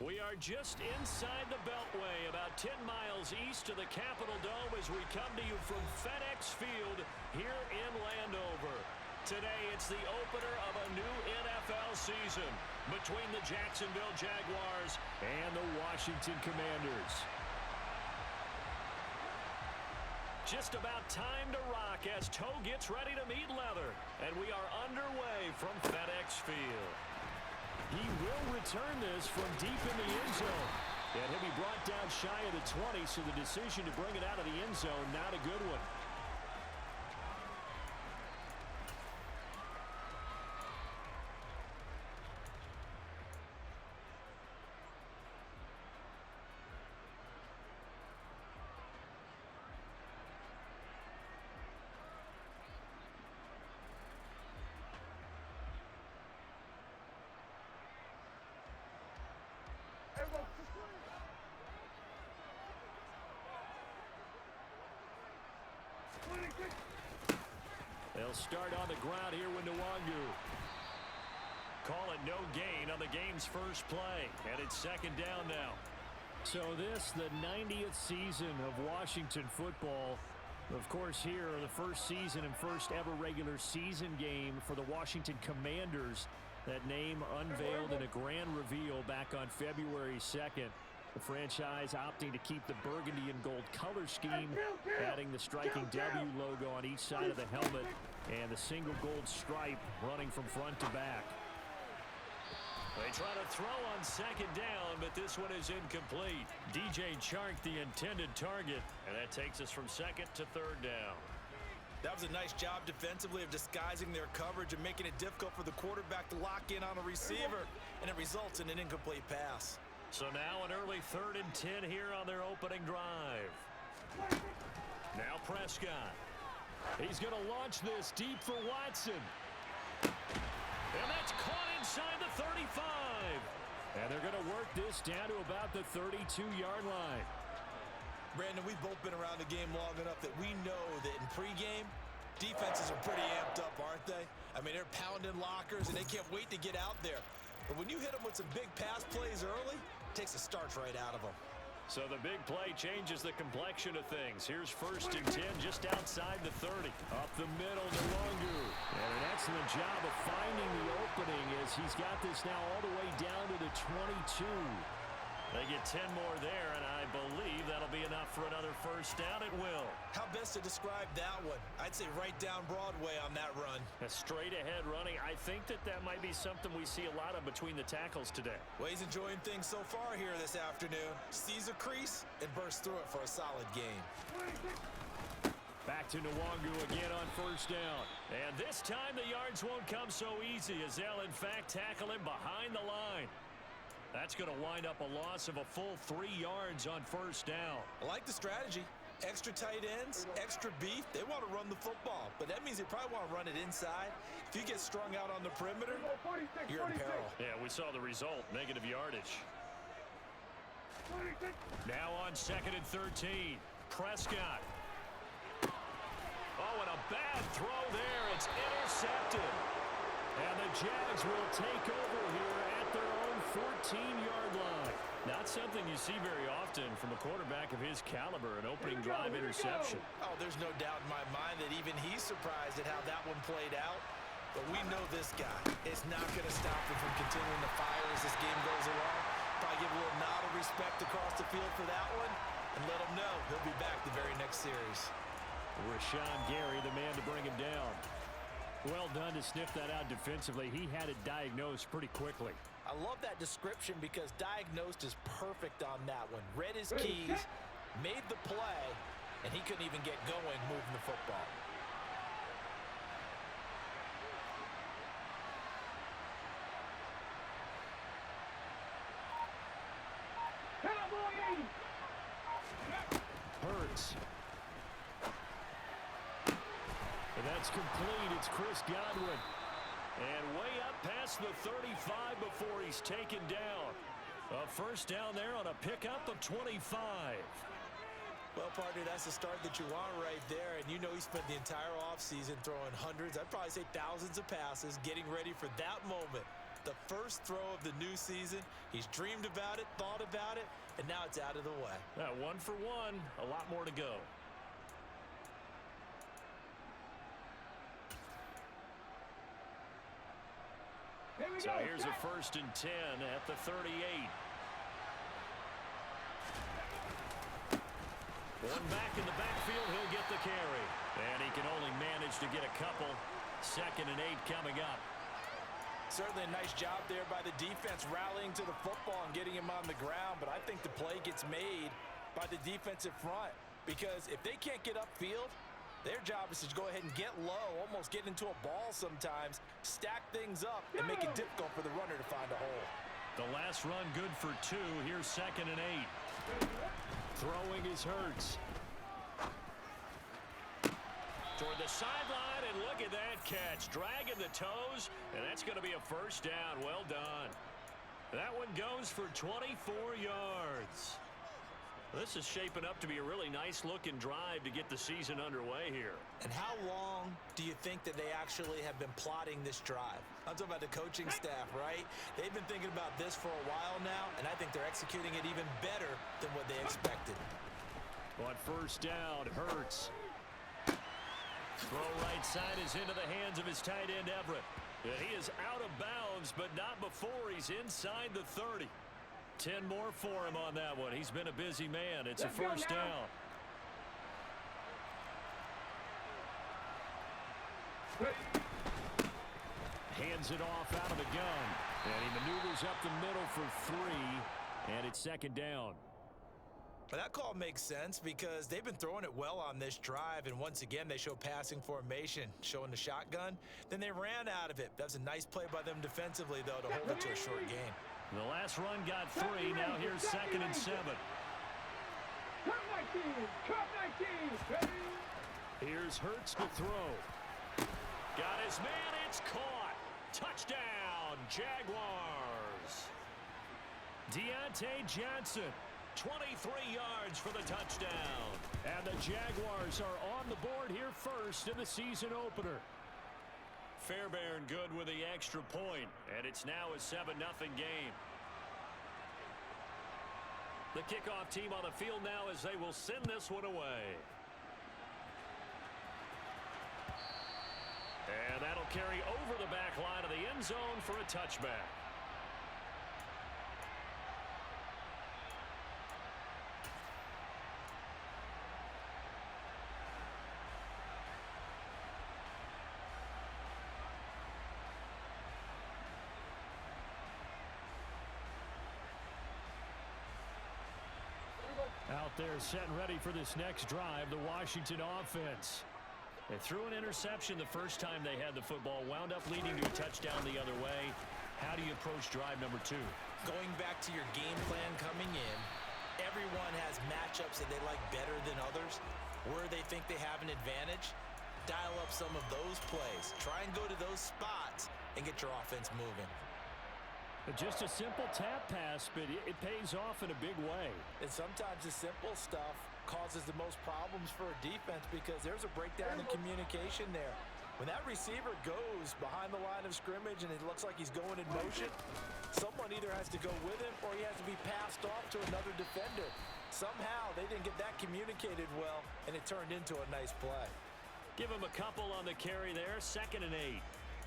We are just inside the Beltway, about 10 miles east of the Capitol Dome as we come to you from FedEx Field here in Landover. Today, it's the opener of a new NFL season between the Jacksonville Jaguars and the Washington Commanders. Just about time to rock as toe gets ready to meet leather, and we are underway from FedEx Field. He will return this from deep in the end zone. And he'll be brought down shy of the 20, so the decision to bring it out of the end zone, not a good one. They'll start on the ground here with Nwangu. Call it no gain on the game's first play, and it's second down now. So this, the 90th season of Washington football. Of course, here, the first season and first ever regular season game for the Washington Commanders. That name unveiled in a grand reveal back on February 2nd. The franchise opting to keep the burgundy and gold color scheme, adding the striking W logo on each side of the helmet and the single gold stripe running from front to back. They try to throw on second down, but this one is incomplete. DJ Chark, the intended target, and that takes us from second to third down. That was a nice job defensively of disguising their coverage and making it difficult for the quarterback to lock in on a receiver, and it results in an incomplete pass. So now an early 3rd and 10 here on their opening drive. Now Prescott. He's going to launch this deep for Watson. And that's caught inside the 35. And they're going to work this down to about the 32-yard line. Brandon, we've both been around the game long enough that we know that in pregame, defenses are pretty amped up, aren't they? I mean, they're pounding lockers, and they can't wait to get out there. But when you hit them with some big pass plays early, it takes the starch right out of them. So the big play changes the complexion of things. Here's 1st and 10 just outside the 30. Up the middle, Nwangu. And an excellent job of finding the opening as he's got this now all the way down to the 22. They get 10 more there, and I believe that'll be enough for another first down. It will. How best to describe that one? I'd say right down Broadway on that run. A straight-ahead running. I think that might be something we see a lot of between the tackles today. Well, he's enjoying things so far here this afternoon. Sees a crease and bursts through it for a solid game. Back to Nwangu again on first down. And this time the yards won't come so easy as they'll, in fact, tackle him behind the line. That's going to wind up a loss of a full 3 yards on first down. I like the strategy. Extra tight ends, extra beef. They want to run the football, but that means they probably want to run it inside. If you get strung out on the perimeter, you're in peril. Yeah, we saw the result, negative yardage. Now on 2nd and 13, Prescott. Oh, and a bad throw there. It's intercepted. And the Jags will take over here at their own 14-yard line. Not something you see very often from a quarterback of his caliber, an opening drive interception. Oh, there's no doubt in my mind that even he's surprised at how that one played out. But we know this guy is not going to stop him from continuing to fire as this game goes along. Probably give a little nod of respect across the field for that one and let him know he'll be back the very next series. Rashawn Gary, the man to bring him down. Well done to sniff that out defensively. He had it diagnosed pretty quickly. I love that description because diagnosed is perfect on that one. Read his keys, made the play, and he couldn't even get going moving the football. Hurts. And that's complete. It's Chris Godwin. And way up past the 35 before he's taken down. A first down there on a pickup of 25. Well, partner, that's the start that you want right there. And you know he spent the entire offseason throwing hundreds, I'd probably say thousands of passes, getting ready for that moment The first throw of the new season. He's dreamed about it, thought about it, and now it's out of the way. 1 for 1, a lot more to go. So here's a 1st and 10 at the 38. One back in the backfield, he'll get the carry. And he can only manage to get a couple. 2nd and 8 coming up. Certainly a nice job there by the defense rallying to the football and getting him on the ground, but I think the play gets made by the defensive front because if they can't get upfield, their job is to go ahead and get low, almost get into a ball sometimes, stack things up, and make it difficult for the runner to find a hole. The last run good for 2. Here's 2nd and 8. Throwing is Hurts. Toward the sideline, and look at that catch. Dragging the toes, and that's going to be a 1st down. Well done. That one goes for 24 yards. This is shaping up to be a really nice-looking drive to get the season underway here. And how long do you think that they actually have been plotting this drive? I'm talking about the coaching staff, right? They've been thinking about this for a while now, and I think they're executing it even better than what they expected. On 1st down, Hurts. Throw right side is into the hands of his tight end, Everett. And he is out of bounds, but not before he's inside the 30. 10 more for him on that one. He's been a busy man. It's a 1st down. Hands it off out of the gun. And he maneuvers up the middle for 3. And it's 2nd down. But that call makes sense because they've been throwing it well on this drive, and once again they show passing formation, showing the shotgun. Then they ran out of it. That was a nice play by them defensively, though, to hold it to a short gain. The last run got 3. Now here's 2nd and 7. Here's Hurts to throw. Got his man. It's caught. Touchdown, Jaguars. Deontay Johnson. 23 yards for the touchdown. And the Jaguars are on the board here first in the season opener. Fairbairn good with the extra point, and it's now a 7-0 game. The kickoff team on the field now as they will send this one away. And that'll carry over the back line of the end zone for a touchback. Out there setting ready for this next drive, the Washington offense. They threw an interception the first time they had the football, wound up leading to a touchdown the other way. How do you approach drive number 2? Going back to your game plan coming in, everyone has matchups that they like better than others, where they think they have an advantage. Dial up some of those plays. Try and go to those spots and get your offense moving. Just a simple tap pass, but it pays off in a big way. And sometimes the simple stuff causes the most problems for a defense because there's a breakdown in communication there. When that receiver goes behind the line of scrimmage and it looks like he's going in motion, someone either has to go with him or he has to be passed off to another defender. Somehow they didn't get that communicated well, and it turned into a nice play. Give him a couple on the carry there, 2nd and 8.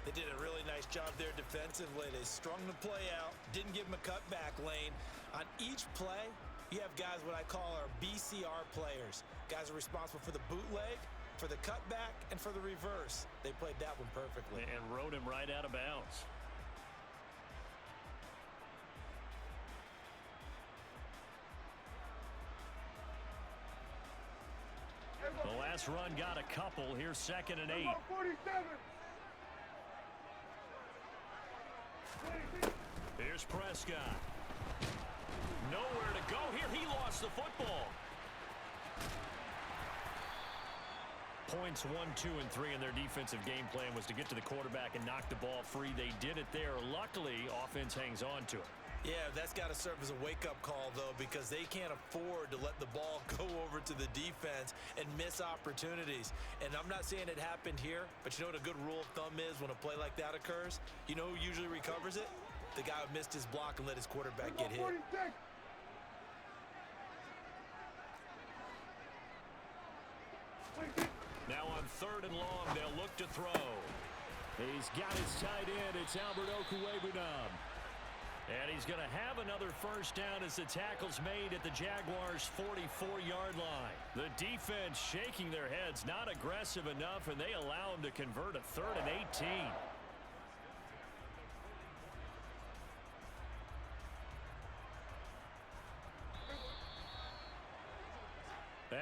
They did a really nice job there defensively. They strung the play out, didn't give him a cutback lane. On each play, you have guys what I call our BCR players. Guys are responsible for the bootleg, for the cutback, and for the reverse. They played that one perfectly. And rode him right out of bounds. The last run got a couple. Here's 2nd and 8. Here's Prescott. Nowhere to go here. He lost the football. Points 1, 2, and 3 in their defensive game plan was to get to the quarterback and knock the ball free. They did it there. Luckily, offense hangs on to it. Yeah, that's got to serve as a wake-up call, though, because they can't afford to let the ball go over to the defense and miss opportunities. And I'm not saying it happened here, but you know what a good rule of thumb is when a play like that occurs? You know who usually recovers it? The guy who missed his block and let his quarterback get hit. Now on 3rd and long, they'll look to throw. He's got his tight end. It's Albert Okwuegbunam. And he's going to have another first down as the tackle's made at the Jaguars' 44-yard line. The defense shaking their heads, not aggressive enough, and they allow him to convert a 3rd and 18.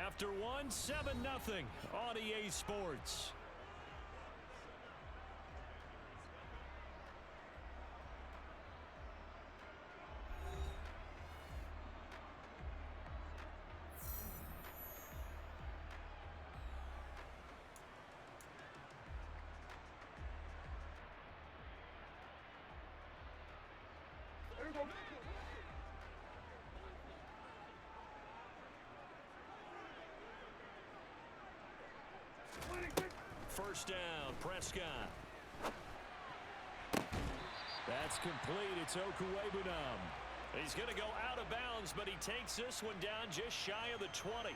After one, 7-0 on EA Sports. First down, Prescott. That's complete. It's Okwuegbunam. He's going to go out of bounds, but he takes this one down just shy of the 20.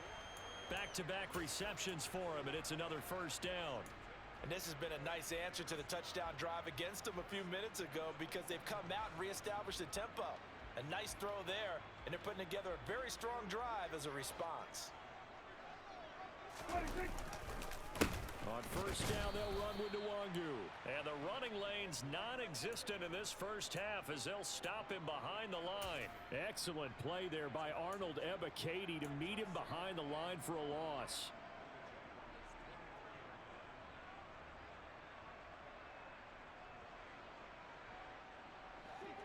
Back-to-back receptions for him, and it's another first down. And this has been a nice answer to the touchdown drive against them a few minutes ago because they've come out and reestablished the tempo. A nice throw there, and they're putting together a very strong drive as a response. On first down, they'll run with Nwangu. And the running lane's non-existent in this first half as they'll stop him behind the line. Excellent play there by Arnold Ebiketie to meet him behind the line for a loss.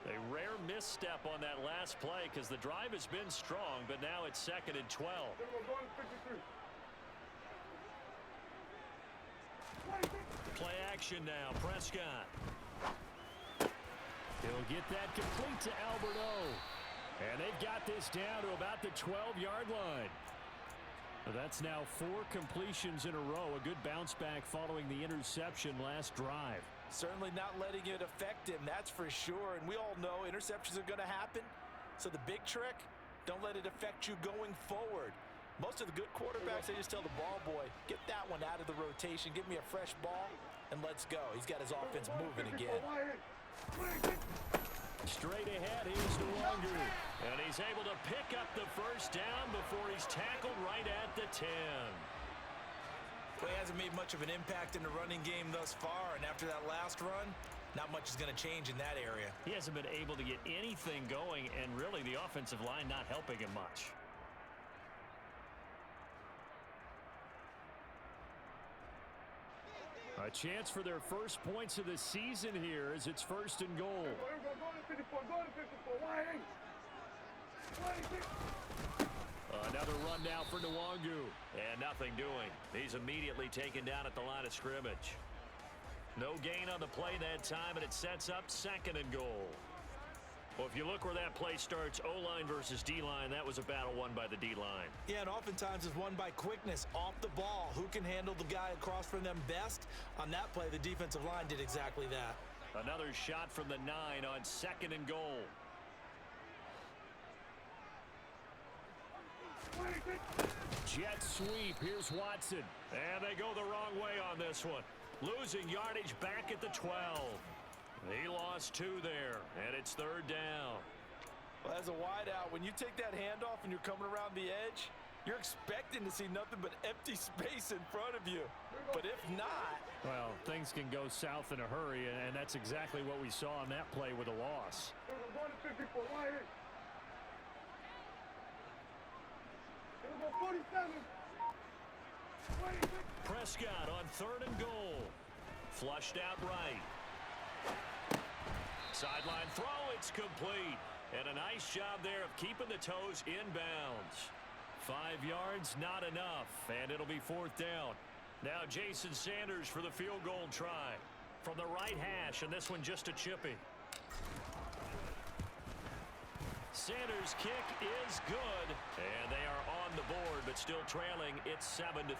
A rare misstep on that last play because the drive has been strong, but now it's 2nd and 12. Play action now, Prescott. He'll get that complete to Albert O. And they've got this down to about the 12-yard line. That's now 4 completions in a row. A good bounce back following the interception last drive. Certainly not letting it affect him, that's for sure. And we all know interceptions are going to happen. So the big trick, don't let it affect you going forward. Most of the good quarterbacks, they just tell the ball boy, get that one out of the rotation, give me a fresh ball, and let's go. He's got his offense moving again. Straight ahead, here's Nwangu. And he's able to pick up the first down before he's tackled right at the 10. Well, he hasn't made much of an impact in the running game thus far, and after that last run, not much is going to change in that area. He hasn't been able to get anything going, and really the offensive line not helping him much. A chance for their first points of the season here as it's 1st and goal. Another run now for Nwangu. And nothing doing. He's immediately taken down at the line of scrimmage. No gain on the play that time, and it sets up 2nd and goal. Well, if you look where that play starts, O-line versus D-line, that was a battle won by the D-line. Yeah, and oftentimes it's won by quickness off the ball. Who can handle the guy across from them best? On that play, the defensive line did exactly that. Another shot from the 9 on 2nd and goal. Jet sweep. Here's Watson. And they go the wrong way on this one. Losing yardage back at the 12. He lost 2 there, and it's 3rd down. Well, as a wideout, when you take that handoff and you're coming around the edge, you're expecting to see nothing but empty space in front of you. But if not... Well, things can go south in a hurry, and that's exactly what we saw on that play with a loss. Prescott on 3rd and goal. Flushed out right. Sideline throw, it's complete. And a nice job there of keeping the toes inbounds. 5 yards, not enough, and it'll be 4th down. Now Jason Sanders for the field goal try. From the right hash, and this one just a chippy. Sanders' kick is good, and they are on the board, but still trailing. It's 7-3.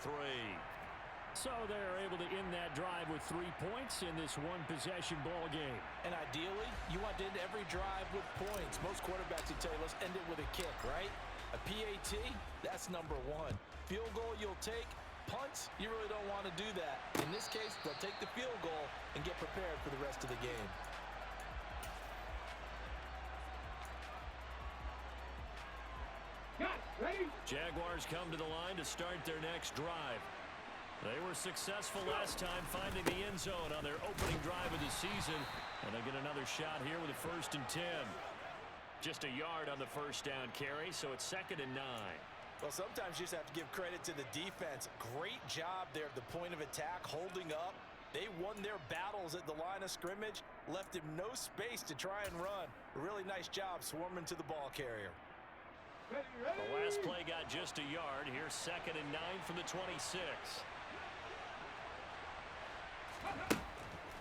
So they're able to end that drive with 3 points in this one-possession ball game. And ideally, you want to end every drive with points. Most quarterbacks would tell you, let's end it with a kick, right? A PAT, that's number one. Field goal you'll take. Punts, you really don't want to do that. In this case, they'll take the field goal and get prepared for the rest of the game. Jaguars come to the line to start their next drive. They were successful last time finding the end zone on their opening drive of the season. And they get another shot here with a 1st and 10. Just a yard on the first down carry, so it's 2nd and 9. Well, sometimes you just have to give credit to the defense. Great job there at the point of attack, holding up. They won their battles at the line of scrimmage, left him no space to try and run. A really nice job swarming to the ball carrier. The last play got just a yard. Here's 2nd and 9 from the 26.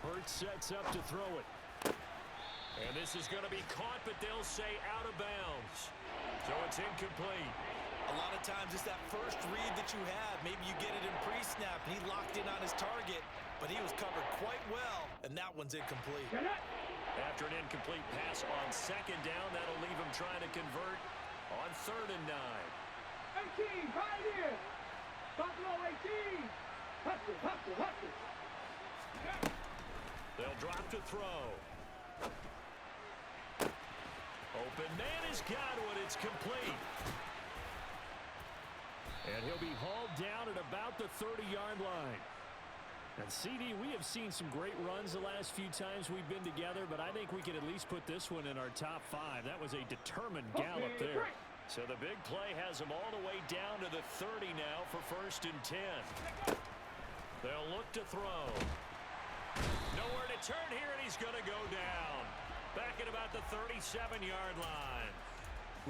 Hurts sets up to throw it. And this is going to be caught, but they'll say out of bounds. So it's incomplete. A lot of times it's that first read that you have. Maybe you get it in pre-snap, and he locked in on his target, but he was covered quite well, and that one's incomplete. After an incomplete pass on 2nd down, that'll leave him trying to convert on 3rd and 9. 18, right here. Buffalo 18. Hustle. They'll drop to throw. Open man has got one. It's complete. And he'll be hauled down at about the 30-yard line. And CD, we have seen some great runs the last few times we've been together, but I think we can at least put this one in our top 5. That was a determined gallop there. So the big play has him all the way down to the 30 now for 1st and 10. They'll look to throw. Nowhere to turn here, and he's going to go down. Back at about the 37-yard line.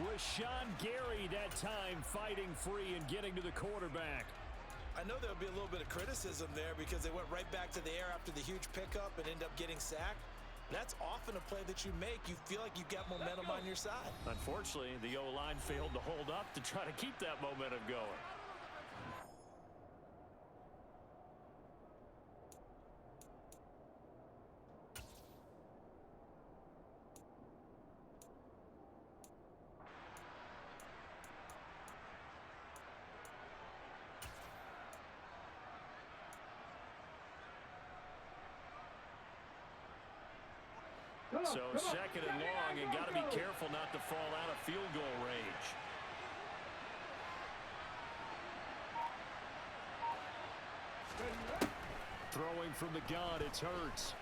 Rashawn Gary that time fighting free and getting to the quarterback. I know there'll be a little bit of criticism there because they went right back to the air after the huge pickup and end up getting sacked. That's often a play that you make. You feel like you've got momentum on your side. Unfortunately, the O-line failed to hold up to try to keep that momentum going. So 2nd and long, and got to be careful not to fall out of field goal range. Throwing from the gun, it's Hurts.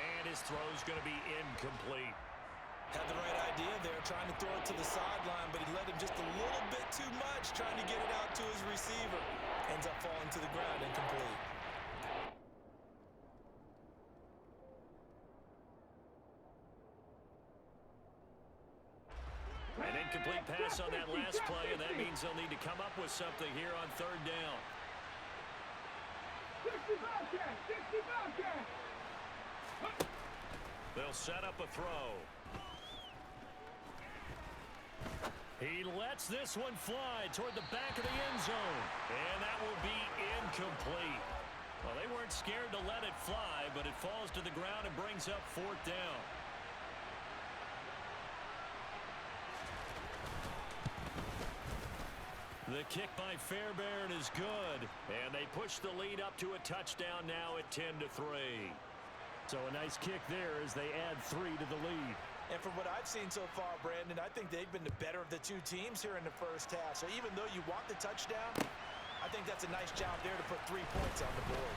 And his throw's going to be incomplete. Had the right idea there, trying to throw it to the sideline, but he let him just a little bit too much, trying to get it out to his receiver. Ends up falling to the ground, incomplete. An incomplete pass on that last play, and that means they'll need to come up with something here on 3rd down. 60 They'll set up a throw. He lets this one fly toward the back of the end zone, and that will be incomplete. Well, they weren't scared to let it fly, but it falls to the ground and brings up 4th down. The kick by Fairbairn is good, and they push the lead up to a touchdown now at 10-3. So a nice kick there as they add 3 to the lead. And from what I've seen so far, Brandon, I think they've been the better of the two teams here in the first half. So even though you want the touchdown, I think that's a nice job there to put 3 points on the board.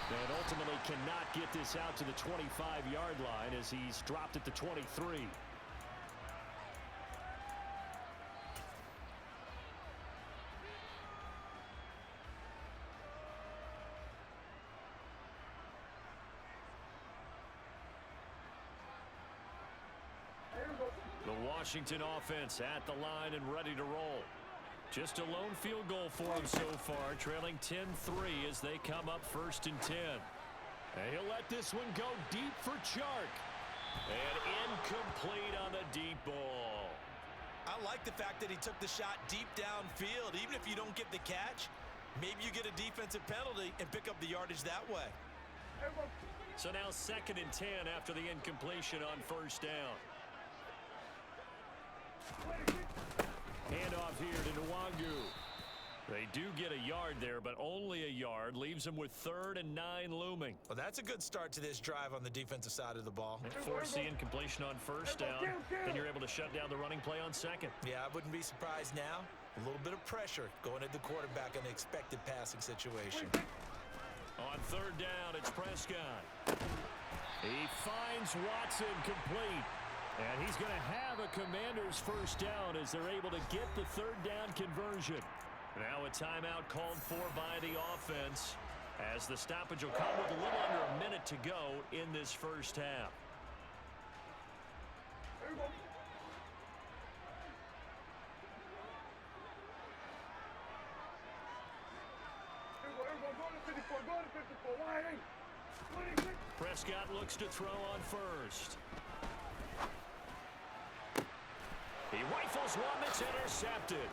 And ultimately cannot get this out to the 25-yard line as he's dropped at the 23. The Washington offense at the line and ready to roll. Just a lone field goal for him so far, trailing 10-3 as they come up 1st and 10. And he'll let this one go deep for Chark. And incomplete on the deep ball. I like the fact that he took the shot deep downfield. Even if you don't get the catch, maybe you get a defensive penalty and pick up the yardage that way. So now 2nd and 10 after the incompletion on 1st down. Handoff here to Nwangu. They do get a yard there, but only a yard. Leaves them with 3rd and 9 looming. Well, that's a good start to this drive on the defensive side of the ball. Force the incompletion on 1st down. Then you're able to shut down the running play on 2nd. Yeah, I wouldn't be surprised now. A little bit of pressure going at the quarterback in an expected passing situation. On 3rd down, it's Prescott. He finds Watson complete. And he's going to have a Commanders 1st down as they're able to get the 3rd down conversion. Now a timeout called for by the offense as the stoppage will come with a little under a minute to go in this 1st half. Prescott looks to throw on 1st. He rifles one that's intercepted.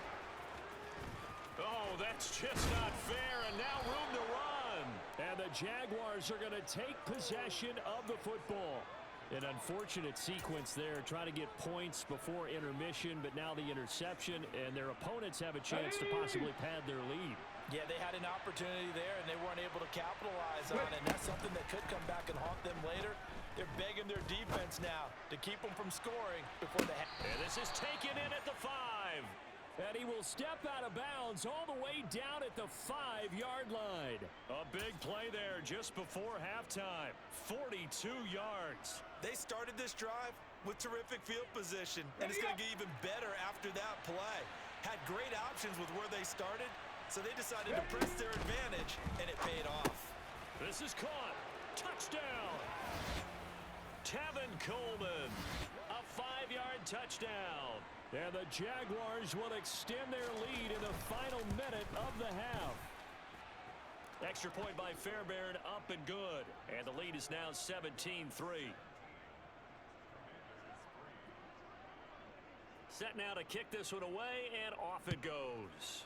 Oh, that's just not fair, and now room to run. And the Jaguars are going to take possession of the football. An unfortunate sequence there, trying to get points before intermission, but now the interception, and their opponents have a chance to possibly pad their lead. Yeah, they had an opportunity there, and they weren't able to capitalize on it, and that's something that could come back and haunt them later. They're begging their defense now to keep them from scoring before the half. And this is taken in at the 5. And he will step out of bounds all the way down at the 5-yard line. A big play there just before halftime. 42 yards. They started this drive with terrific field position, and it's going to get even better after that play. Had great options with where they started, so they decided to press their advantage, and it paid off. This is caught. Touchdown. Tevin Coleman. A 5-yard touchdown. And the Jaguars will extend their lead in the final minute of the half. Extra point by Fairbairn, up and good. And the lead is now 17-3. Set now to kick this one away, and off it goes.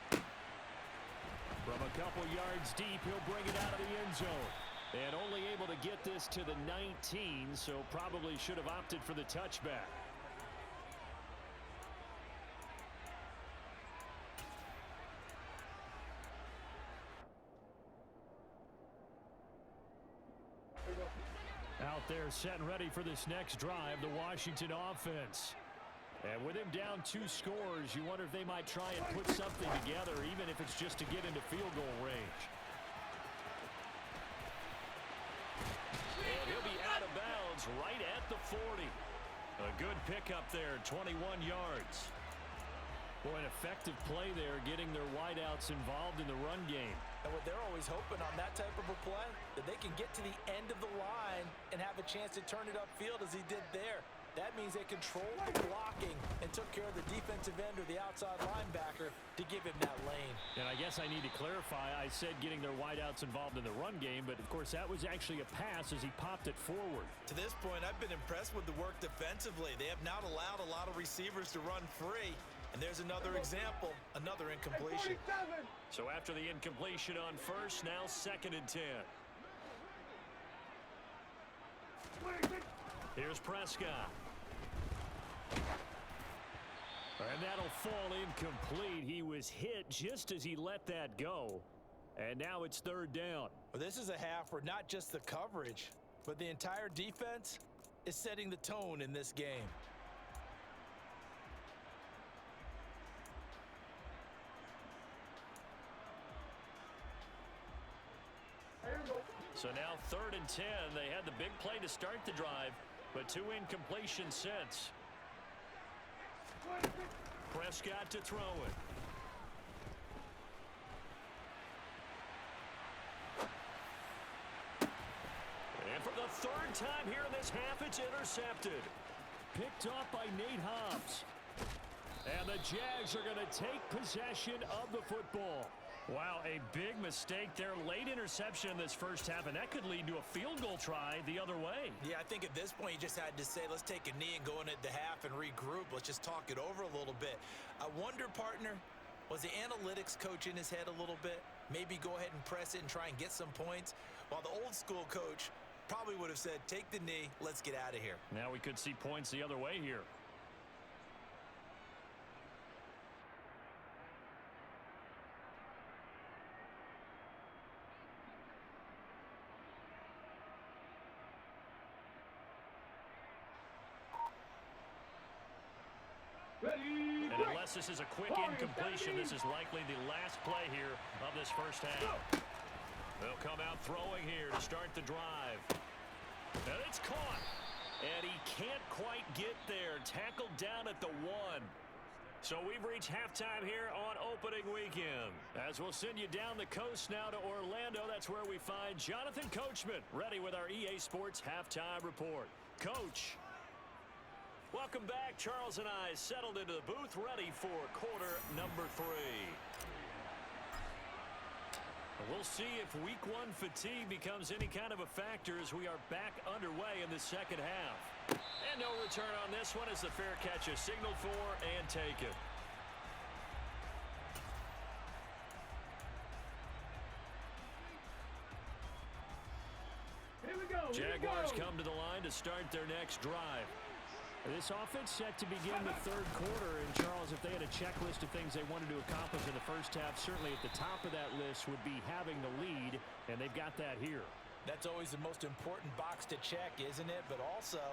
From a couple yards deep, he'll bring it out of the end zone. And only able to get this to the 19, so probably should have opted for the touchback. Out there set and ready for this next drive, the Washington offense. And with him down 2 scores, you wonder if they might try and put something together, even if it's just to get into field goal range. And he'll be out of bounds right at the 40. A good pickup there, 21 yards. Boy, an effective play there, getting their wideouts involved in the run game. And what they're always hoping on that type of a play, that they can get to the end of the line and have a chance to turn it upfield as he did there. That means they controlled the blocking and took care of the defensive end or the outside linebacker to give him that lane. And I guess I need to clarify, I said getting their wideouts involved in the run game, but of course that was actually a pass as he popped it forward. To this point, I've been impressed with the work defensively. They have not allowed a lot of receivers to run free. And there's another example, another incompletion. So after the incompletion on 1st, now 2nd and 10. Here's Prescott. And that'll fall incomplete. He was hit just as he let that go. And now it's 3rd down. Well, this is a half where not just the coverage, but the entire defense is setting the tone in this game. So now 3rd and 10. They had the big play to start the drive, but 2 incompletions since. Prescott to throw it. And for the 3rd time here in this half, it's intercepted. Picked off by Nate Hobbs. And the Jags are going to take possession of the football. Wow, a big mistake there. Late interception in this first half, and that could lead to a field goal try the other way. Yeah, I think at this point you just had to say, let's take a knee and go into the half and regroup. Let's just talk it over a little bit. I wonder, partner, was the analytics coach in his head a little bit? Maybe go ahead and press it and try and get some points? While the old school coach probably would have said, take the knee, let's get out of here. Now we could see points the other way here. Ready, And unless this is a quick incompletion, this is likely the last play here of this first half. They'll come out throwing here to start the drive. And it's caught. And he can't quite get there. Tackled down at the 1. So we've reached halftime here on opening weekend. As we'll send you down the coast now to Orlando, that's where we find Jonathan Coachman, ready with our EA Sports Halftime Report. Coach. Welcome back. Charles and I settled into the booth, ready for quarter number 3. We'll see if week 1 fatigue becomes any kind of a factor as we are back underway in the second half. And no return on this one as the fair catch is signaled for and taken. Here we go. Jaguars come to the line to start their next drive. This offense set to begin the third quarter, and Charles, if they had a checklist of things they wanted to accomplish in the first half, certainly at the top of that list would be having the lead, and they've got that here. That's always the most important box to check, isn't it? But also,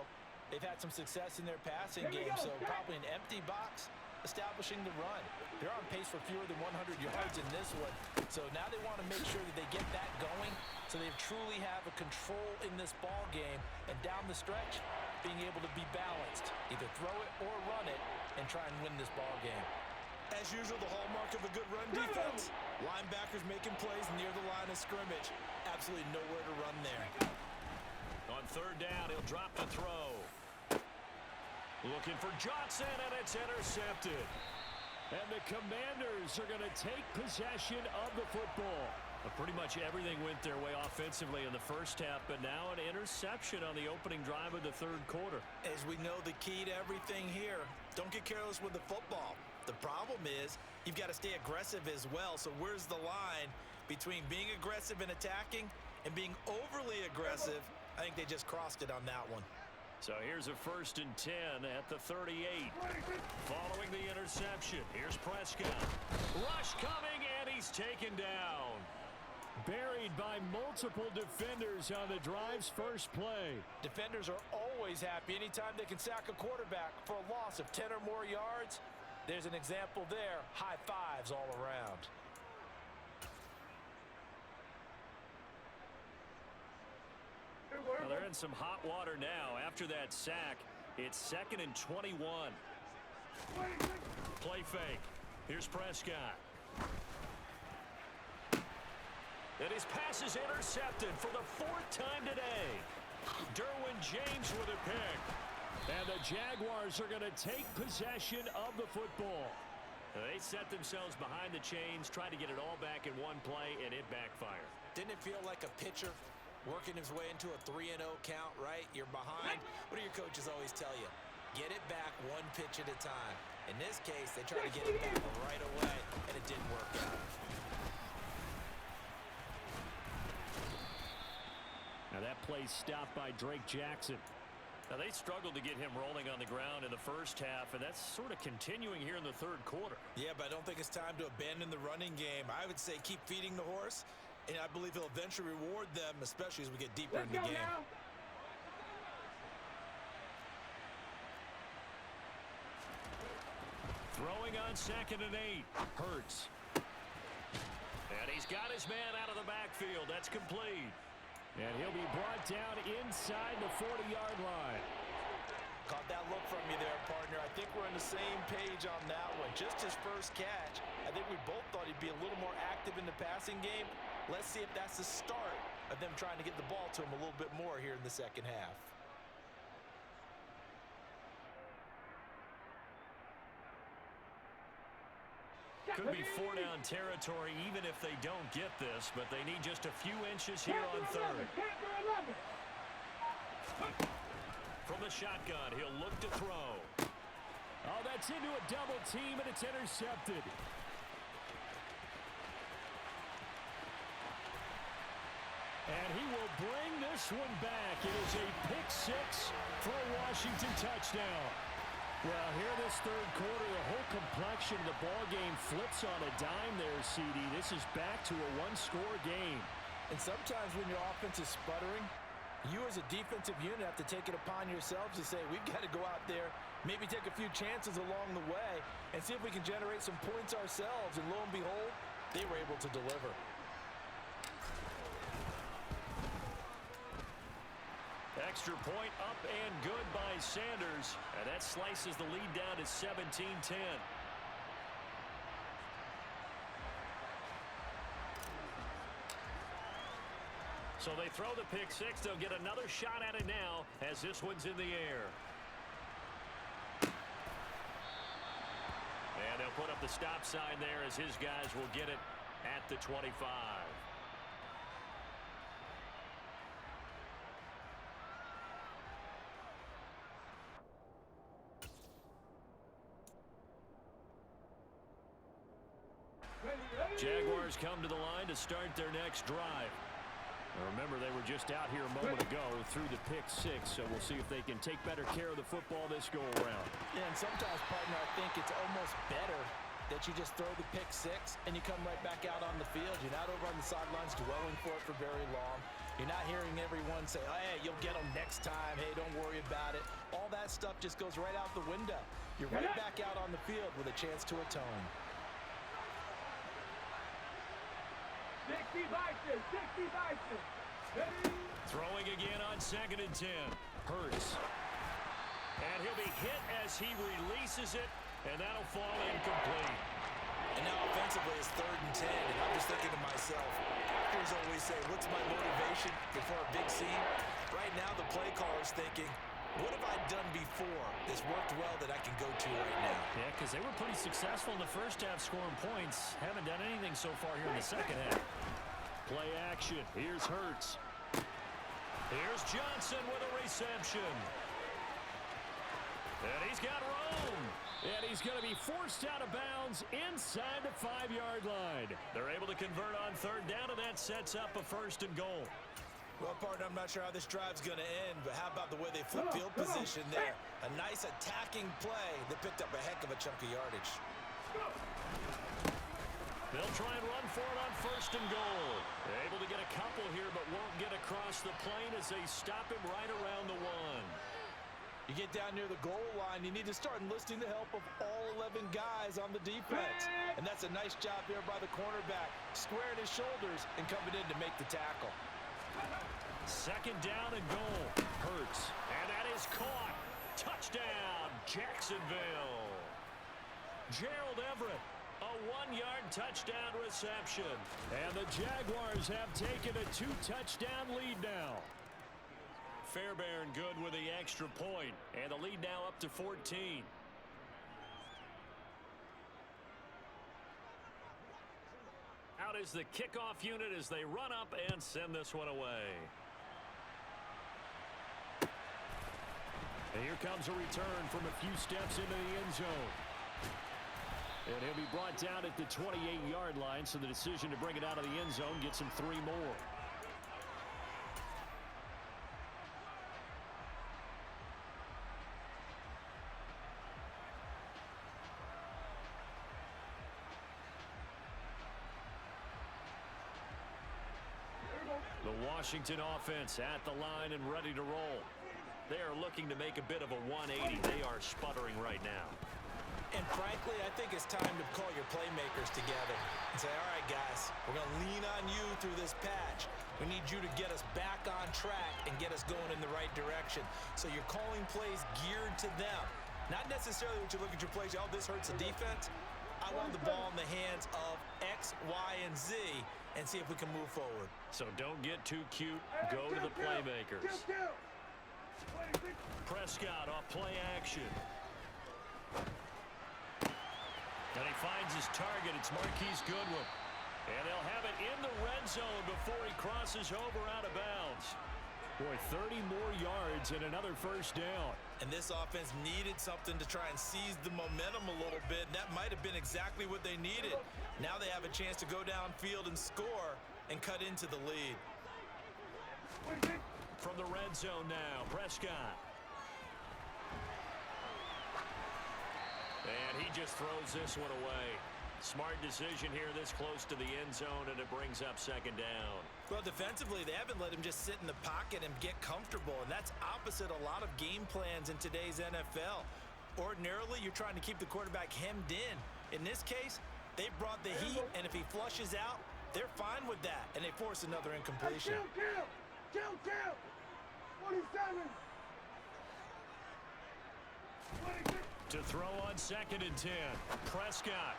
they've had some success in their passing game, so probably an empty box establishing the run. They're on pace for fewer than 100 yards in this one, so now they want to make sure that they get that going so they truly have a control in this ball game, and down the stretch, being able to be balanced, either throw it or run it, and try and win this ball game. As usual, the hallmark of a good run defense, linebackers making plays near the line of scrimmage. Absolutely nowhere to run there. On third down, he'll drop the throw. Looking for Johnson, and it's intercepted. And the Commanders are going to take possession of the football. Pretty much everything went their way offensively in the first half, but now an interception on the opening drive of the third quarter. As we know, the key to everything here, don't get careless with the football. The problem is you've got to stay aggressive as well. So where's the line between being aggressive and attacking and being overly aggressive? I think they just crossed it on that one. So here's a 1st and 10 at the 38. Following the interception, here's Prescott. Rush coming, and he's taken down. Buried by multiple defenders on the drive's first play. Defenders are always happy anytime they can sack a quarterback for a loss of 10 or more yards. There's an example there. High fives all around. Well, they're in some hot water now. After that sack, it's 2nd and 21. Play fake. Here's Prescott. And his pass is intercepted for the 4th time today. Derwin James with a pick. And the Jaguars are going to take possession of the football. They set themselves behind the chains, trying to get it all back in one play, and it backfired. Didn't it feel like a pitcher working his way into a 3-0 count, right? You're behind. What do your coaches always tell you? Get it back one pitch at a time. In this case, they tried to get it back right away, and it didn't work out. Now that play stopped by Drake Jackson. Now they struggled to get him rolling on the ground in the first half, and that's sort of continuing here in the third quarter. Yeah, but I don't think it's time to abandon the running game. I would say keep feeding the horse, and I believe he'll eventually reward them, especially as we get deeper in the game. Now. Throwing on 2nd and 8. Hurts. And he's got his man out of the backfield. That's complete. And he'll be brought down inside the 40-yard line. Caught that look from you there, partner. I think we're on the same page on that one. Just his first catch. I think we both thought he'd be a little more active in the passing game. Let's see if that's the start of them trying to get the ball to him a little bit more here in the second half. Could be four-down territory even if they don't get this, but they need just a few inches here on third. From the shotgun, he'll look to throw. Oh, that's into a double team, and it's intercepted. And he will bring this one back. It is a pick six for a Washington touchdown. Well, here this third quarter, the whole complexion of the ball game flips on a dime there, CD. This is back to a one-score game. And sometimes when your offense is sputtering, you as a defensive unit have to take it upon yourselves to say, we've got to go out there, maybe take a few chances along the way, and see if we can generate some points ourselves. And lo and behold, they were able to deliver. Extra point up and good by Sanders. And that slices the lead down to 17-10. So they throw the pick six. They'll get another shot at it now as this one's in the air. And they'll put up the stop sign there as his guys will get it at the 25. Jaguars come to the line to start their next drive. Now remember, they were just out here a moment ago through the pick six, so we'll see if they can take better care of the football this go-around. Yeah, and sometimes, partner, I think it's almost better that you just throw the pick six and you come right back out on the field. You're not over on the sidelines dwelling for it for very long. You're not hearing everyone say, oh, hey, you'll get them next time. Hey, don't worry about it. All that stuff just goes right out the window. You're right back out on the field with a chance to atone. 60 Bison, 60 Bison. Ready? Throwing again on 2nd and 10. Hurts. And he'll be hit as he releases it, and that'll fall incomplete. And now offensively it's 3rd and 10, and I'm just thinking to myself, actors always say, what's my motivation before a big scene? Right now the play caller's thinking, what have I done before that's worked well that I can go to right now? Yeah, because they were pretty successful in the first half scoring points. Haven't done anything so far here in the second half. Play action. Here's Hurts. Here's Johnson with a reception. And he's got room. And he's going to be forced out of bounds inside the 5-yard line. They're able to convert on 3rd down, and that sets up a 1st and goal. Well, partner, I'm not sure how this drive's going to end, but how about the way they flip field position there? A nice attacking play that picked up a heck of a chunk of yardage. They'll try and run for it on 1st and goal. They're able to get a couple here, but won't get across the plane as they stop him right around the 1. You get down near the goal line, you need to start enlisting the help of all 11 guys on the defense. And that's a nice job there by the cornerback, squaring his shoulders and coming in to make the tackle. 2nd down and goal. Hurts. And that is caught. Touchdown, Jacksonville. Gerald Everett, a 1-yard touchdown reception. And the Jaguars have taken a 2-touchdown lead now. Fairbairn good with the extra point. And the lead now up to 14. Out is the kickoff unit as they run up and send this one away. And here comes a return from a few steps into the end zone. And he'll be brought down at the 28-yard line, so the decision to bring it out of the end zone gets him 3 more. The Washington offense at the line and ready to roll. They are looking to make a bit of a 180. They are sputtering right now. And frankly, I think it's time to call your playmakers together and say, all right, guys, we're going to lean on you through this patch. We need you to get us back on track and get us going in the right direction. So you're calling plays geared to them. Not necessarily what you look at your plays, oh, this hurts the defense. I want the ball in the hands of X, Y, and Z and see if we can move forward. So don't get too cute. Go to the playmakers. Prescott off play action. And he finds his target. It's Marquise Goodwin. And they'll have it in the red zone before he crosses over out of bounds. Boy, 30 more yards and another first down. And this offense needed something to try and seize the momentum a little bit. And that might have been exactly what they needed. Now they have a chance to go downfield and score and cut into the lead. From the red zone now, Prescott. And he just throws this one away. Smart decision here this close to the end zone, and it brings up second down. Well, defensively, they haven't let him just sit in the pocket and get comfortable, and that's opposite a lot of game plans in today's NFL. Ordinarily, you're trying to keep the quarterback hemmed in. In this case, they brought the heat, and if he flushes out, they're fine with that, and they force another incompletion. Kill! 47! 26! To throw on second and 10. Prescott.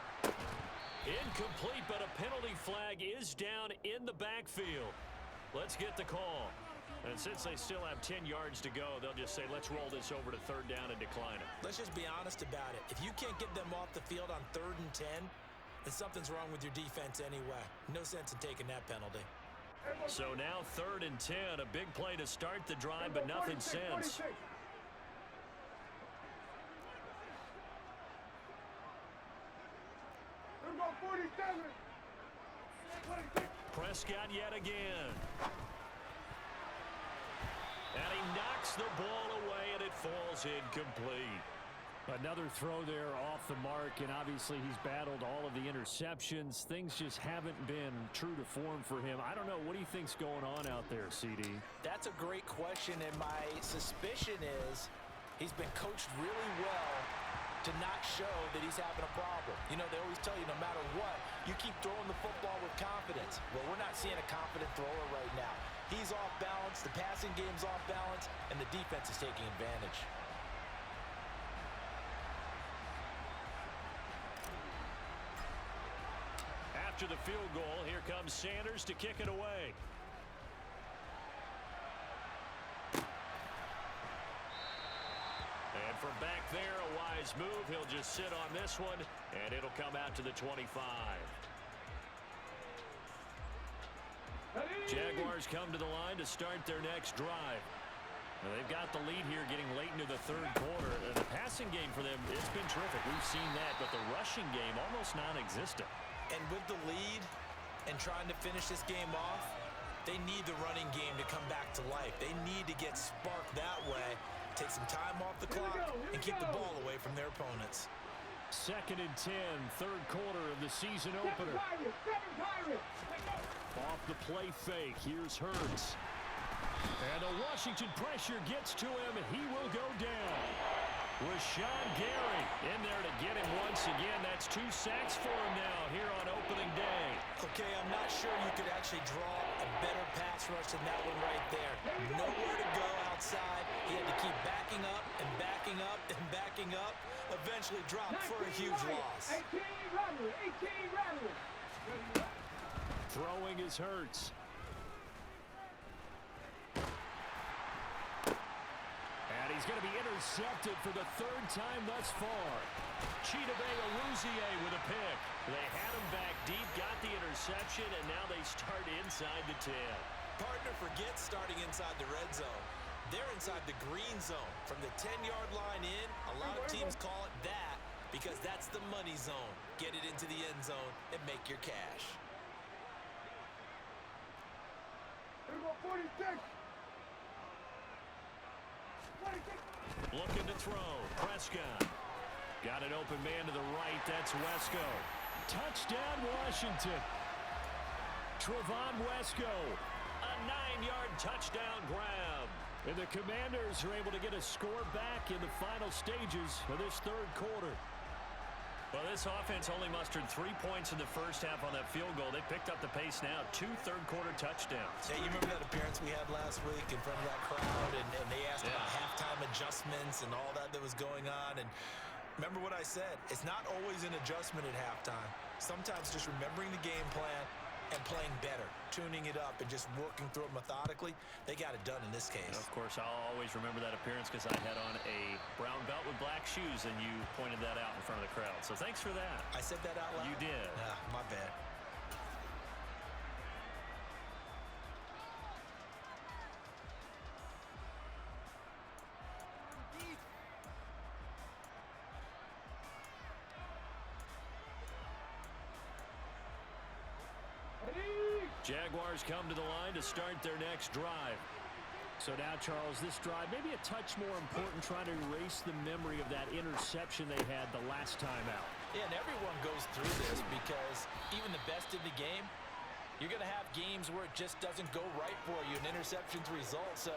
Incomplete, but a penalty flag is down in the backfield. Let's get the call. And since they still have 10 yards to go, they'll just say, let's roll this over to third down and decline it. Let's just be honest about it. If you can't get them off the field on 3rd and 10, then something's wrong with your defense anyway. No sense in taking that penalty. So now 3rd and 10, a big play to start the drive, but nothing since. Prescott yet again. And he knocks the ball away, and it falls incomplete. Another throw there off the mark, and obviously he's battled all of the interceptions. Things just haven't been true to form for him. I don't know. What do you think's going on out there, CD? That's a great question, and my suspicion is he's been coached really well to not show that he's having a problem. You know, they always tell you no matter what, you keep throwing the football with confidence. Well, we're not seeing a confident thrower right now. He's off balance, the passing game's off balance, and the defense is taking advantage. After the field goal, here comes Sanders to kick it away. And from back there, a wise move. He'll just sit on this one, and it'll come out to the 25. Jaguars come to the line to start their next drive. Now, they've got the lead here getting late into the 3rd quarter. And the passing game for them, it's been terrific. We've seen that, but the rushing game almost non-existent. And with the lead and trying to finish this game off, they need the running game to come back to life. They need to get sparked that way, take some time off the clock, and keep the ball away from their opponents. 2nd and 10, 3rd quarter of the season opener. Off the play fake, here's Hurts. And the Washington pressure gets to him, and he will go down. Rashawn Gary in there to get him once again. That's 2 sacks for him now here on opening day. Okay, I'm not sure you could actually draw a better pass rush than that one right there. Nowhere to go outside. He had to keep backing up and backing up and backing up. Eventually dropped for a huge loss. 18 Rattler. Throwing is Hurts. And he's going to be intercepted for the 3rd time thus far. Chidobe Awuzie with a pick. They had him back deep, got the interception, and now they start inside the 10. Partner forgets starting inside the red zone. They're inside the green zone. From the 10-yard line in, a lot of teams call it that because that's the money zone. Get it into the end zone and make your cash. 46. Looking to throw. Prescott. Got an open man to the right. That's Wesco. Touchdown, Washington. Trevon Wesco. A 9-yard touchdown grab. And the Commanders are able to get a score back in the final stages of this 3rd quarter. Well, this offense only mustered 3 points in the first half on that field goal. They picked up the pace now. 2 third-quarter touchdowns. Hey, you remember that appearance we had last week in front of that crowd, and they asked about halftime adjustments and all that was going on. And remember what I said. It's not always an adjustment at halftime. Sometimes just remembering the game plan, and playing better, tuning it up and just working through it methodically. They got it done in this case. Of course, I'll always remember that appearance because I had on a brown belt with black shoes, and you pointed that out in front of the crowd. So thanks for that. I said that out loud? You did. My bad. Jaguars come to the line to start their next drive. So now, Charles, this drive maybe a touch more important, trying to erase the memory of that interception they had the last time out. Yeah, and everyone goes through this because even the best in the game, you're going to have games where it just doesn't go right for you, and interceptions result. So,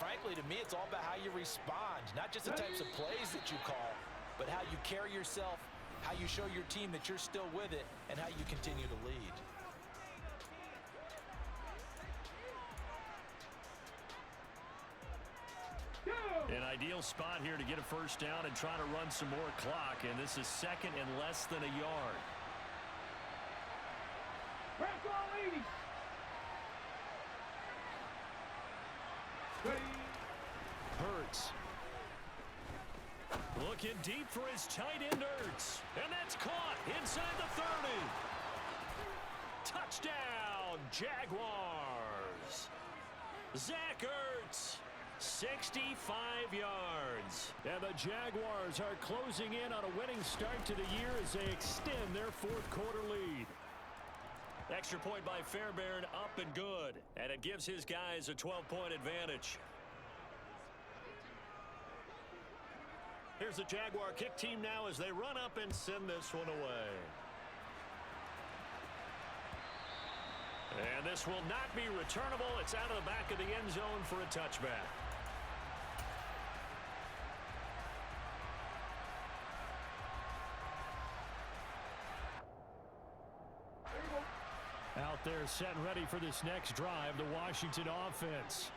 frankly, to me, it's all about how you respond, not just the types of plays that you call, but how you carry yourself, how you show your team that you're still with it, and how you continue to lead. An ideal spot here to get a first down and try to run some more clock, and this is second and less than a yard. Press all 80. Ready. Hurts. Looking deep for his tight end, Ertz. And that's caught inside the 30. Touchdown, Jaguars. Zach Ertz. 65 yards. And the Jaguars are closing in on a winning start to the year as they extend their fourth quarter lead. Extra point by Fairbairn, up and good. And it gives his guys a 12-point advantage. Here's the Jaguar kick team now as they run up and send this one away. And this will not be returnable. It's out of the back of the end zone for a touchback. Out there set and ready for this next drive, the Washington offense.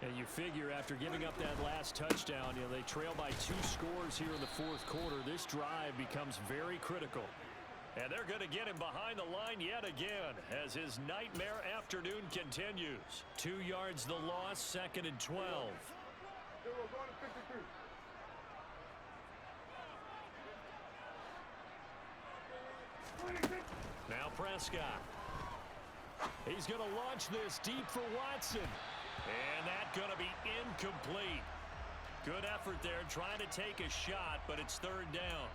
And you figure after giving up that last touchdown, they trail by 2 scores here in the fourth quarter. This drive becomes very critical. And they're going to get him behind the line yet again as his nightmare afternoon continues. 2 yards the loss, second and 12. Now Prescott. He's going to launch this deep for Watson. And that's going to be incomplete. Good effort there trying to take a shot, but it's third down.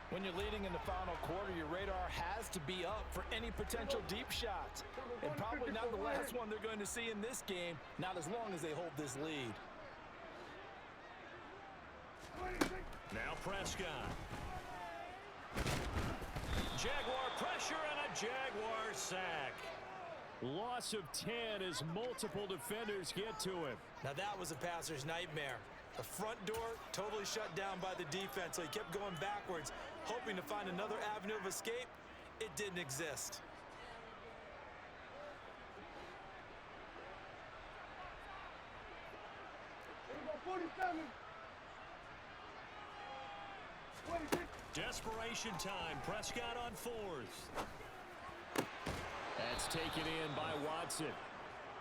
When you're leading in the final quarter, your radar has to be up for any potential deep shots. And probably not the last one they're going to see in this game, not as long as they hold this lead. Now Prescott. Jaguar pressure and a Jaguar sack. Loss of 10 as multiple defenders get to him. Now that was a passer's nightmare. The front door totally shut down by the defense, so he kept going backwards, hoping to find another avenue of escape. It didn't exist. Desperation time. Prescott on fourth. That's taken in by Watson.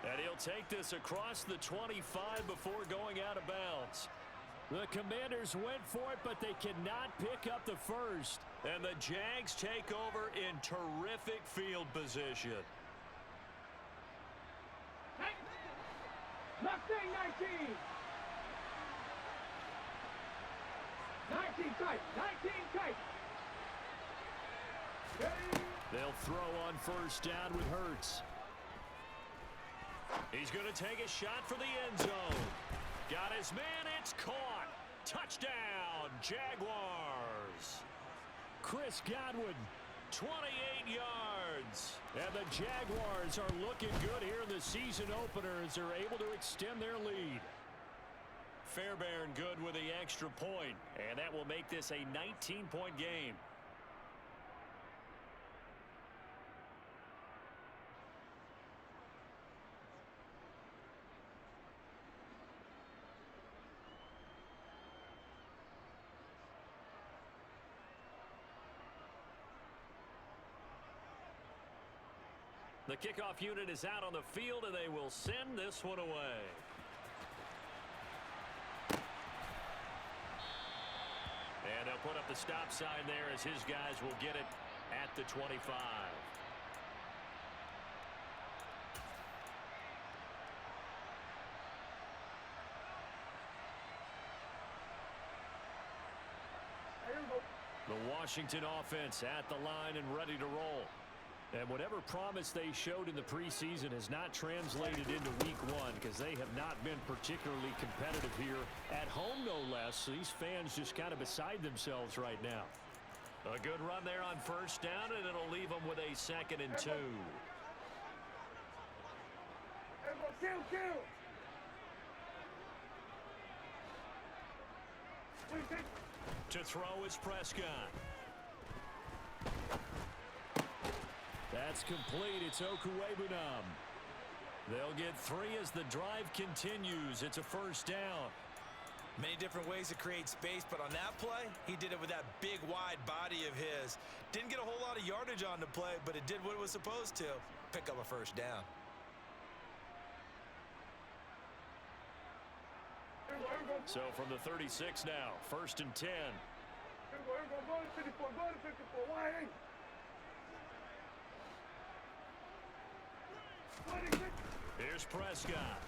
And he'll take this across the 25 before going out of bounds. The Commanders went for it, but they cannot pick up the first. And the Jags take over in terrific field position. Mustang 19. 19 tight. 19 tight. They'll throw on first down with Hurts. He's going to take a shot for the end zone. Got his man. It's caught. Touchdown, Jaguars. Chris Godwin, 28 yards. And the Jaguars are looking good here in the season opener as they're able to extend their lead. Fairbairn good with the extra point, and that will make this a 19-point game. The kickoff unit is out on the field, and they will send this one away. And they'll put up the stop sign there as his guys will get it at the 25. The Washington offense at the line and ready to roll. And whatever promise they showed in the preseason has not translated into week one because they have not been particularly competitive here at home, no less. These fans just kind of beside themselves right now. A good run there on first down, and it'll leave them with a 2nd and 2. To throw is Prescott. That's complete. It's Okuwebunam. They'll get 3 as the drive continues. It's a first down. Many different ways to create space, but on that play, he did it with that big, wide body of his. Didn't get a whole lot of yardage on the play, but it did what it was supposed to. Pick up a first down. So from the 36 now, 1st and 10. Here's Prescott.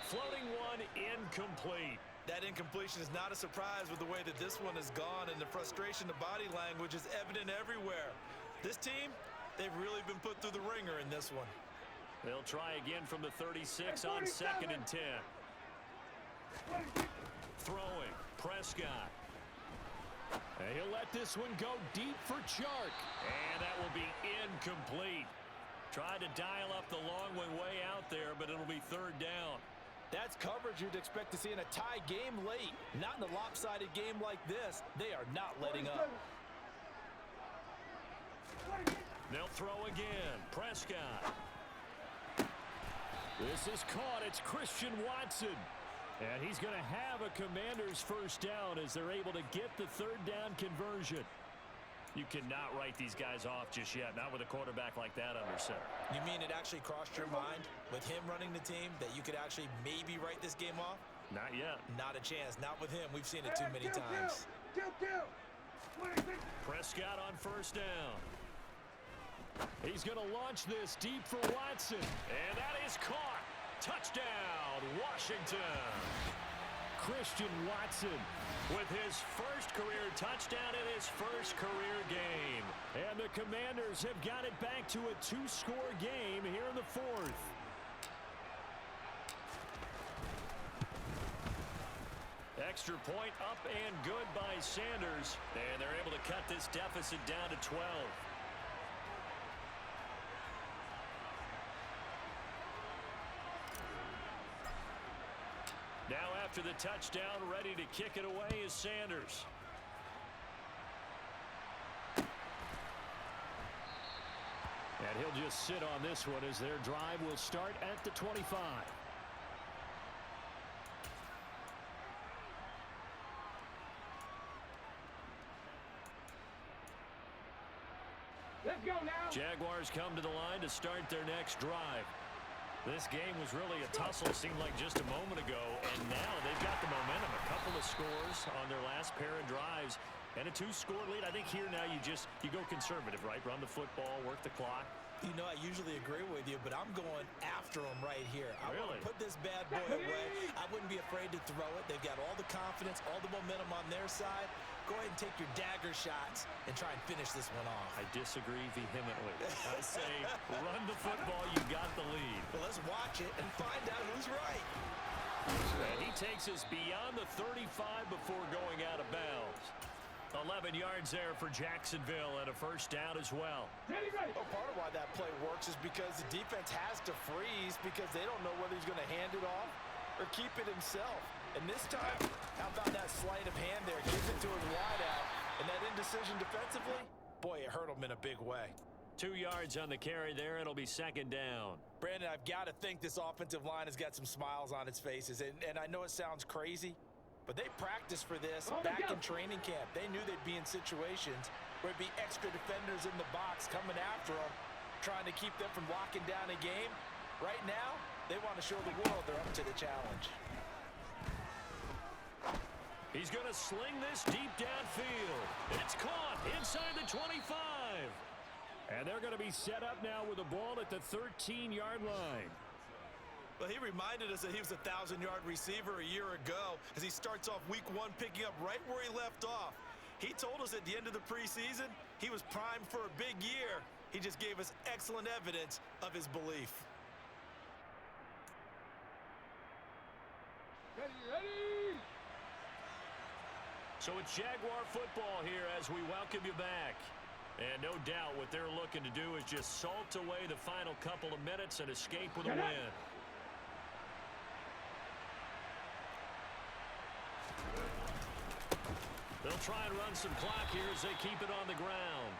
Floating one, incomplete. That incompletion is not a surprise with the way that this one has gone, and the frustration, the body language is evident everywhere. This team, they've really been put through the ringer in this one. They'll try again from the 36 on 2nd and 10. Throwing, Prescott. And he'll let this one go deep for Chark. And that will be incomplete. Tried to dial up the long way out there, but it'll be 3rd down. That's coverage you'd expect to see in a tie game late. Not in a lopsided game like this. They are not letting up. They'll throw again. Prescott. This is caught. It's Christian Watson. And he's going to have a Commanders first down as they're able to get the 3rd down conversion. You cannot write these guys off just yet, not with a quarterback like that under center. You mean it actually crossed your mind with him running the team that you could actually maybe write this game off? Not yet. Not a chance. Not with him. We've seen it too many times. Prescott on first down. He's going to launch this deep for Watson. And that is caught. Touchdown, Washington. Christian Watson with his first career touchdown in his first career game. And the Commanders have got it back to a 2-score game here in the 4th. Extra point up and good by Sanders. And they're able to cut this deficit down to 12. Now after the touchdown, ready to kick it away is Sanders. And he'll just sit on this one as their drive will start at the 25. Let's go now. Jaguars come to the line to start their next drive. This game was really a tussle, seemed like just a moment ago, and now they've got the momentum. A couple of scores on their last pair of drives, and a 2-score lead. I think here now you go conservative, right? Run the football, work the clock. You know, I usually agree with you, but I'm going after them right here. I Really? want to put this bad boy away. I wouldn't be afraid to throw it. They've got all the confidence, all the momentum on their side. Go ahead and take your dagger shots and try and finish this one off. I disagree vehemently. I say run the football, you got the lead. Well, let's watch it and find out who's right. And he takes us beyond the 35 before going out of bounds. 11 yards there for Jacksonville and a first down as well. Well, part of why that play works is because the defense has to freeze because they don't know whether he's going to hand it off or keep it himself. And this time, how about that sleight of hand there? Gives it to his wideout. And that indecision defensively, boy, it hurt him in a big way. 2 yards on the carry there. It'll be second down. Brandon, I've got to think this offensive line has got some smiles on its faces. And I know it sounds crazy, But they practiced for this back in training camp. They knew they'd be in situations where there'd be extra defenders in the box coming after them, trying to keep them from locking down a game. Right now, they want to show the world they're up to the challenge. He's going to sling this deep downfield. It's caught inside the 25. And they're going to be set up now with the ball at the 13-yard line. Well, he reminded us that he was a 1,000-yard receiver a year ago as he starts off week 1 picking up right where he left off. He told us at the end of the preseason he was primed for a big year. He just gave us excellent evidence of his belief. Ready. So it's Jaguar football here as we welcome you back. And no doubt what they're looking to do is just salt away the final couple of minutes and escape with a win. They'll try and run some clock here as they keep it on the ground.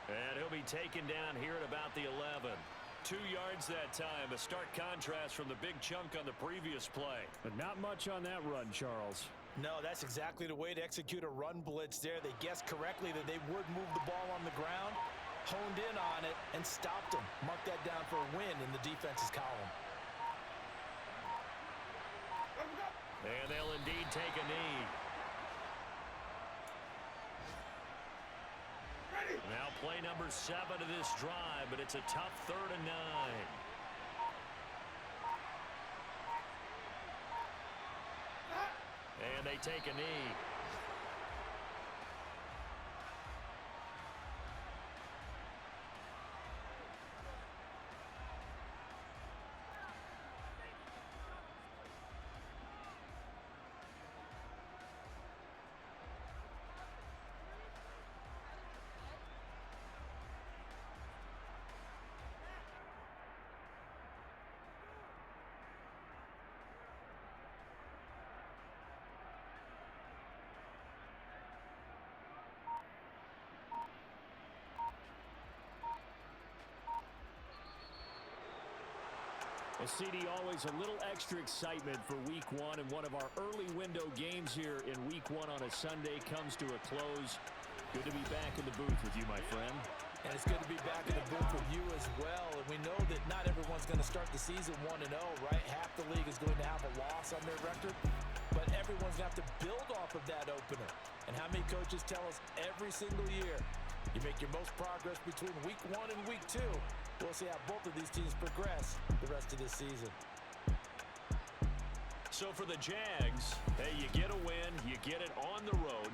And he'll be taken down here at about the 11. 2 yards that time, a stark contrast from the big chunk on the previous play. But not much on that run, Charles. No, that's exactly the way to execute a run blitz there. They guessed correctly that they would move the ball on the ground, honed in on it, and stopped them. Mark that down for a win in the defense's column. And they'll indeed take a knee. Now play number 7 of this drive, but it's a tough 3rd and 9. And they take a knee. Well, CD, always a little extra excitement for week 1, and one of our early window games here in week 1 on a Sunday comes to a close. Good to be back in the booth with you, my friend. And it's good to be back in the booth with you as well. And we know that not everyone's going to start the season 1-0, right? Half the league is going to have a loss on their record. But everyone's going to have to build off of that opener. And how many coaches tell us every single year, you make your most progress between week 1 and week 2. We'll see how both of these teams progress the rest of this season. So for the Jags, hey, you get a win, you get it on the road.